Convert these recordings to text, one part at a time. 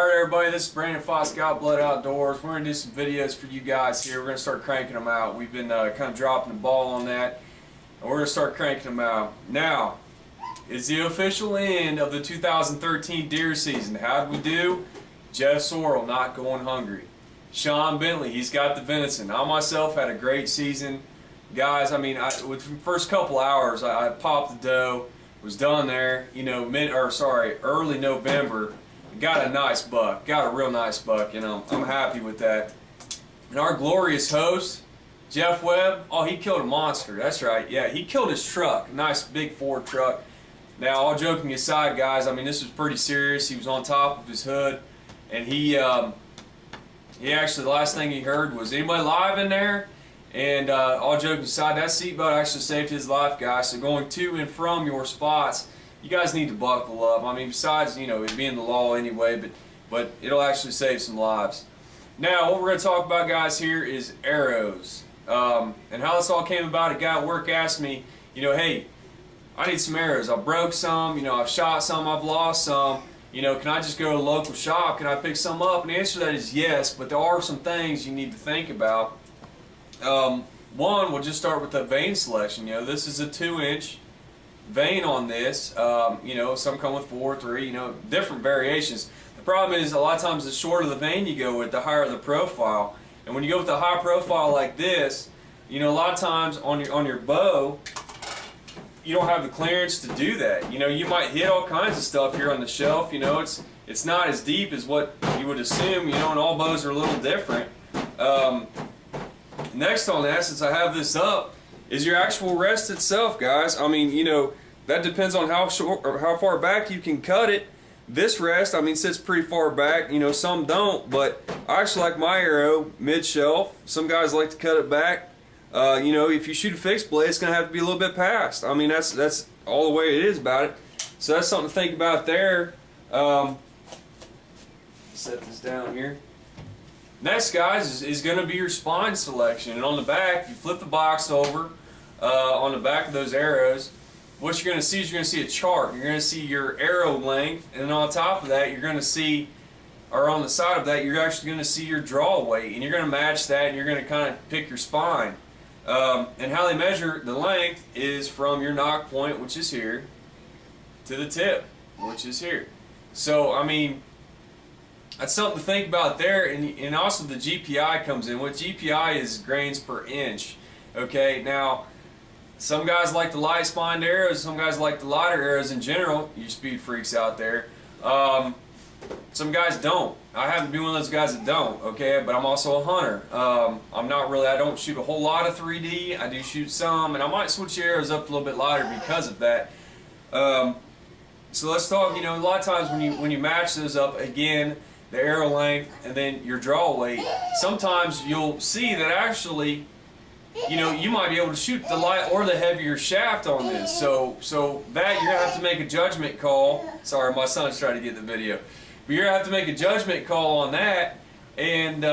Alright everybody, this is Brandon Foss, Got Blood Outdoors. We're going to do some videos for you guys here. We're going to start cranking them out. We've been kind of dropping the ball on that, and we're going to start cranking them out. Now, it's the official end of the 2013 deer season. How did we do? Jeff Sorrell not going hungry. Sean Bentley, he's got the venison. I myself had a great season. Guys, I mean, with the first couple hours, I popped the doe, was done there, you know, early November. Got a nice buck, got a real nice buck, and I'm happy with that. And our glorious host, Jeff Webb, oh, he killed a monster. That's right, yeah, he killed his truck, a nice big Ford truck. Now, all joking aside, guys, I mean, this was pretty serious. He was on top of his hood, and he actually, the last thing he heard was, anybody live in there? And all joking aside, that seatbelt actually saved his life, guys. So going to and from your spots, you guys need to buckle up. I mean, besides, you know, it being the law anyway, but it'll actually save some lives. Now, what we're going to talk about, guys, here is arrows. And how this all came about, a guy at work asked me, you know, hey, I need some arrows. I broke some, you know, I've shot some, I've lost some. You know, can I just go to the local shop? Can I pick some up? And the answer to that is yes, but there are some things you need to think about. One, we'll just start with the vein selection. You know, this is a 2-inch vein on this. You know, some come with 4, 3, you know, different variations. The problem is a lot of times the shorter the vein you go with, the higher the profile. And when you go with a high profile like this, you know, a lot of times on your bow, you don't have the clearance to do that. You know, you might hit all kinds of stuff here on the shelf. You know, it's not as deep as what you would assume. You know, and all bows are a little different. Next on that, since I have this up, is your actual rest itself, guys. I mean, you know, that depends on how short or how far back you can cut it. This rest, I mean, sits pretty far back. You know, some don't, but I actually like my arrow mid-shelf. Some guys like to cut it back. You know, if you shoot a fixed blade, it's going to have to be a little bit past. I mean, that's all the way it is about it. So that's something to think about there. Set this down here. Next, guys, is going to be your spine selection. And on the back, you flip the box over on the back of those arrows. What you're going to see is you're going to see a chart. You're going to see your arrow length, and then on top of that, you're going to see, or on the side of that, you're actually going to see your draw weight, and you're going to match that, and you're going to kind of pick your spine. And how they measure the length is from your knock point, which is here, to the tip, which is here. So, I mean, that's something to think about there, and also the GPI comes in. What GPI is grains per inch. Okay, now some guys like the light spined arrows, some guys like the lighter arrows in general, you speed freaks out there. Some guys don't. I happen to be one of those guys that don't, okay, but I'm also a hunter. I don't shoot a whole lot of 3D, I do shoot some, and I might switch the arrows up a little bit lighter because of that. So let's talk, you know, a lot of times when you match those up, again, the arrow length and then your draw weight, sometimes you'll see that actually, you know, you might be able to shoot the light or the heavier shaft on this. So that you're going to have to make a judgment call. Sorry, my son's trying to get the video. But you're going to have to make a judgment call on that. And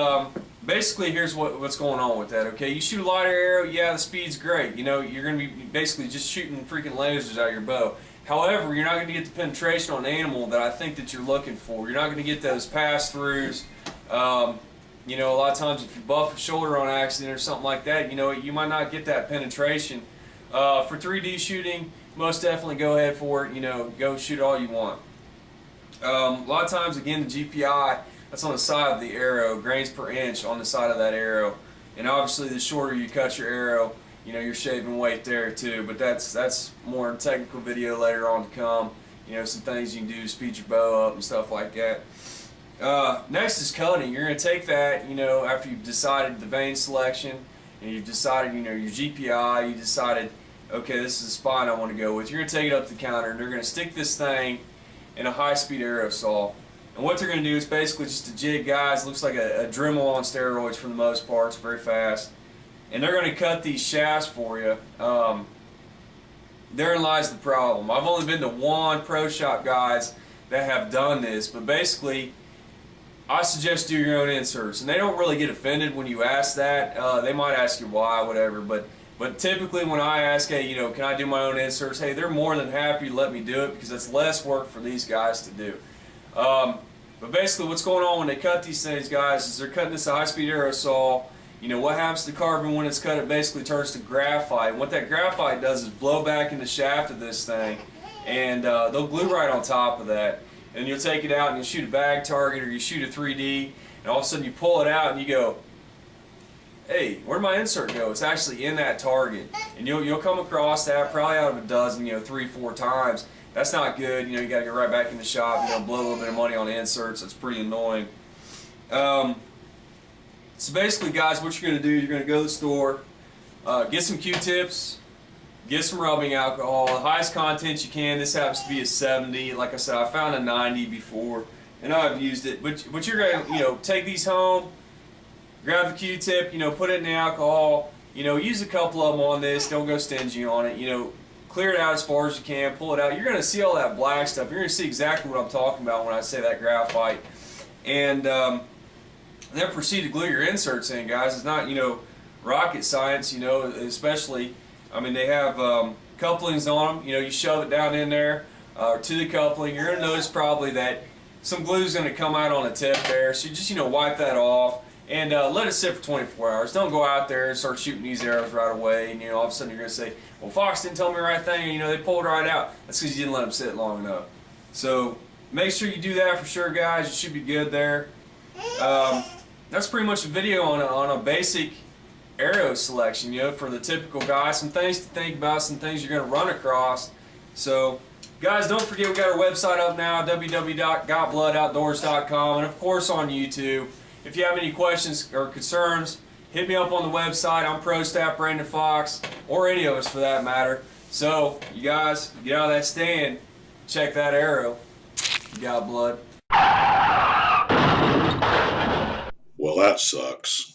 basically, here's what's going on with that, okay? You shoot a lighter arrow, yeah, the speed's great. You know, you're going to be basically just shooting freaking lasers out of your bow. However, you're not going to get the penetration on the animal that I think that you're looking for. You're not going to get those pass-throughs. You know, a lot of times if you buff a shoulder on accident or something like that, you know, you might not get that penetration. For 3D shooting, most definitely go ahead for it. You know, go shoot all you want. A lot of times, again, the GPI, that's on the side of the arrow, grains per inch on the side of that arrow. And obviously, the shorter you cut your arrow, you know, you're shaving weight there too, but that's more in technical video later on to come. You know, some things you can do to speed your bow up and stuff like that. Next is cutting. You're going to take that, you know, after you've decided the vein selection, and you've decided, you know, your GPI, you decided, okay, this is the spine I want to go with. You're going to take it up to the counter, and they're going to stick this thing in a high-speed arrow saw. And what they're going to do is basically just a jig, guys. Looks like a Dremel on steroids for the most part. It's very fast. And they're going to cut these shafts for you. Therein lies the problem. I've only been to one pro shop, guys, that have done this, but basically I suggest do your own inserts. And they don't really get offended when you ask that. They might ask you why, whatever, but typically when I ask, hey, you know, can I do my own inserts, hey, they're more than happy to let me do it because it's less work for these guys to do. But basically what's going on when they cut these things, guys, is they're cutting this high-speed aerosol. You know, what happens to the carbon when it's cut? It basically turns to graphite. And what that graphite does is blow back in the shaft of this thing, and they'll glue right on top of that. And you'll take it out and you shoot a bag target or you shoot a 3D, and all of a sudden you pull it out and you go, hey, where'd my insert go? It's actually in that target. And you'll come across that probably out of a dozen, 3-4 times. That's not good. You got to go right back in the shop, blow a little bit of money on the inserts. It's pretty annoying. So basically, guys, what you're going to do, you're going to go to the store, get some Q-tips, get some rubbing alcohol, the highest content you can. This happens to be a 70. Like I said, I found a 90 before, and I've used it. But you're going to, take these home, grab the Q-tip, put it in the alcohol, use a couple of them on this. Don't go stingy on it. Clear it out as far as you can, pull it out. You're going to see all that black stuff. You're going to see exactly what I'm talking about when I say that graphite. And then proceed to glue your inserts in, guys. It's not, rocket science, especially, they have couplings on them. You shove it down in there to the coupling. You're going to notice probably that some glue is going to come out on the tip there. So you just, wipe that off and let it sit for 24 hours. Don't go out there and start shooting these arrows right away. And, all of a sudden you're going to say, well, Fox didn't tell me the right thing. And, they pulled right out. That's because you didn't let them sit long enough. So make sure you do that for sure, guys. You should be good there. That's pretty much a video on a basic arrow selection, for the typical guy. Some things to think about, some things you're going to run across. So, guys, don't forget we got our website up now, www.gotbloodoutdoors.com, and of course on YouTube. If you have any questions or concerns, hit me up on the website. I'm Pro Staff Brandon Fox, or any of us for that matter. So, you guys, get out of that stand, check that arrow. You got blood. Well, that sucks.